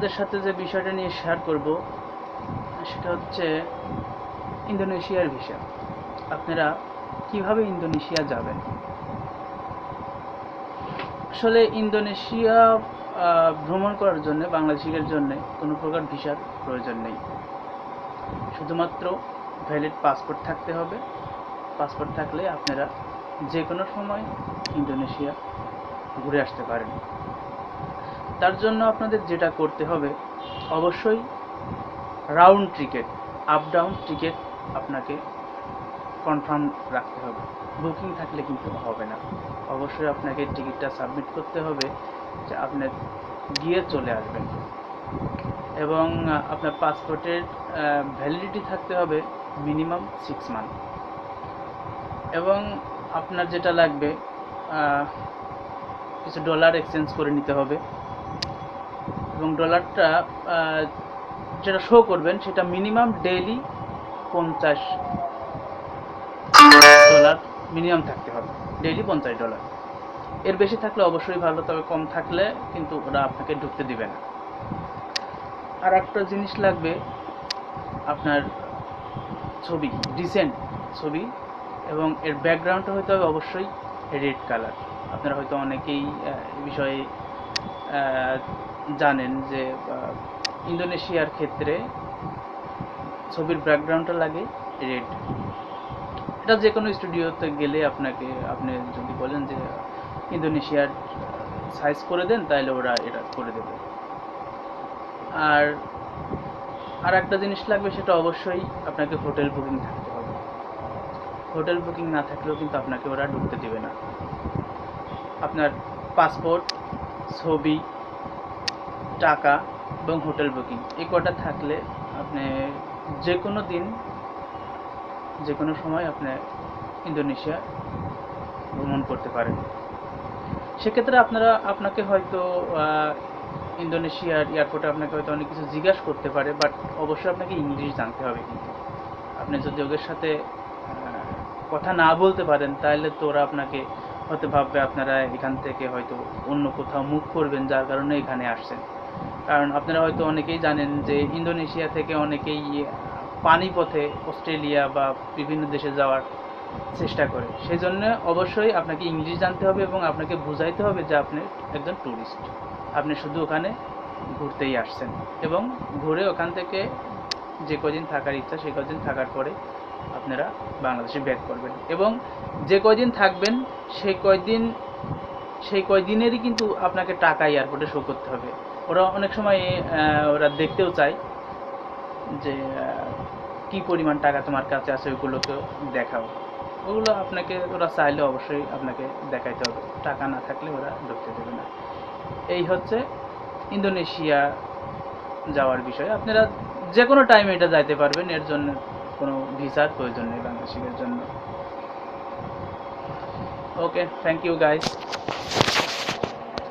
আপনাদের সাথে যে বিষয়টা নিয়ে শেয়ার করব সেটা হচ্ছে ইন্দোনেশিয়ার ভিসা। আপনারা কিভাবে ইন্দোনেশিয়া যাবেন? আসলে ইন্দোনেশিয়া ভ্রমণ করার জন্য বাংলাদেশিদের জন্য কোনো প্রকার ভিসার প্রয়োজন নেই। শুধুমাত্র ভ্যালিড পাসপোর্ট থাকতে হবে। পাসপোর্ট থাকলে আপনারা যে কোনো সময় ইন্দোনেশিয়া ঘুরে আসতে পারেন। তার জন্য আপনাদের যেটা করতে হবে, অবশ্যই round ticket, up down ticket আপনাকে কনফার্ম রাখতে হবে। বুকিং থাকলে কিন্তু হবে না। অবশ্যই আপনাকে টিকিটটা সাবমিট করতে হবে যে আপনি গিয়ে চলে আসবেন, এবং আপনার পাসপোর্টের ভ্যালিডিটি থাকতে হবে মিনিমাম 6 মান্থ। এবং আপনার যেটা লাগবে, কিছু ডলার এক্সচেঞ্জ করে নিতে হবে, এবং ডলারটা যেটা শো করবেন সেটা মিনিমাম ডেইলি $50 মিনিমাম থাকতে হবে। ডেইলি $50। এর বেশি থাকলে অবশ্যই ভালো, তবে কম থাকলে কিন্তু ওরা আপনাকে ঢুকতে দিবে না। আর একটা জিনিস লাগবে, আপনার ছবি, রিসেন্ট ছবি, এবং এর ব্যাকগ্রাউন্ডটা হতে হবে অবশ্যই রেড কালার। আপনারা হয়তো অনেকেই এই বিষয়ে জানেন যে ইন্দোনেশিয়ার ক্ষেত্রে ছবির ব্যাকগ্রাউন্ডটা লাগে রেড। এটা যে কোনো স্টুডিওতে গেলে আপনি যদি বলেন যে ইন্দোনেশিয়ার সাইজ করে দেন, তাহলে ওরা এটা করে দেবে। আর একটা জিনিস লাগবে, সেটা অবশ্যই আপনাকে হোটেল বুকিং থাকতে হবে। হোটেল বুকিং না থাকলেও কিন্তু আপনাকে ওরা ঢুকতে দেবে না। আপনার পাসপোর্ট, ছবি, টাকা এবং হোটেল বুকিং, এই কটা থাকলে আপনি যে কোনো দিন, যে কোনো সময় আপনি ইন্দোনেশিয়া ভ্রমণ করতে পারেন। সেক্ষেত্রে আপনাকে হয়তো ইন্দোনেশিয়ার এয়ারপোর্টে আপনাকে হয়তো অনেক কিছু জিজ্ঞাসা করতে পারে, বাট অবশ্যই আপনাকে ইংলিশ জানতে হবে। কিন্তু আপনি যদি ওদের সাথে কথা না বলতে পারেন, তাহলে তো ওরা আপনাকে হয়তো ভাববে আপনারা এখান থেকে হয়তো অন্য কোথাও মুভ করবেন, যার কারণে এখানে আসছেন। কারণ আপনারা হয়তো অনেকেই জানেন যে ইন্দোনেশিয়া থেকে অনেকেই পানিপথে অস্ট্রেলিয়া বা বিভিন্ন দেশে যাওয়ার চেষ্টা করে। সেই জন্য অবশ্যই আপনাকে ইংলিশ জানতে হবে, এবং আপনাকে বুঝাইতে হবে যে আপনি একজন ট্যুরিস্ট, আপনি শুধু ওখানে ঘুরতেই আসছেন, এবং ঘুরে ওখান থেকে যে কদিন থাকার ইচ্ছা সেই কদিন থাকার পরে আপনারা বাংলাদেশে ব্যাক করবেন। এবং যে কয়দিন থাকবেন সেই কয়দিনেরই কিন্তু আপনাকে টাকা এয়ারপোর্টে শো করতে হবে। ওরা অনেক সময় ওরা দেখতেও চায় যে কী পরিমাণ টাকা তোমার কাছে আছে, ওইগুলোকে দেখাও। ওগুলো ওরা চাইলে অবশ্যই আপনাকে দেখাইতে হবে। টাকা না থাকলে ওরা ঢুকতে দেবে না। এই হচ্ছে ইন্দোনেশিয়া যাওয়ার বিষয়। আপনারা যে কোনো টাইমে এটা যাইতে পারবেন, এর জন্য কোনো ভিসার প্রয়োজন নেই বাংলাদেশিদের জন্য। ওকে, থ্যাংক ইউ গাইস।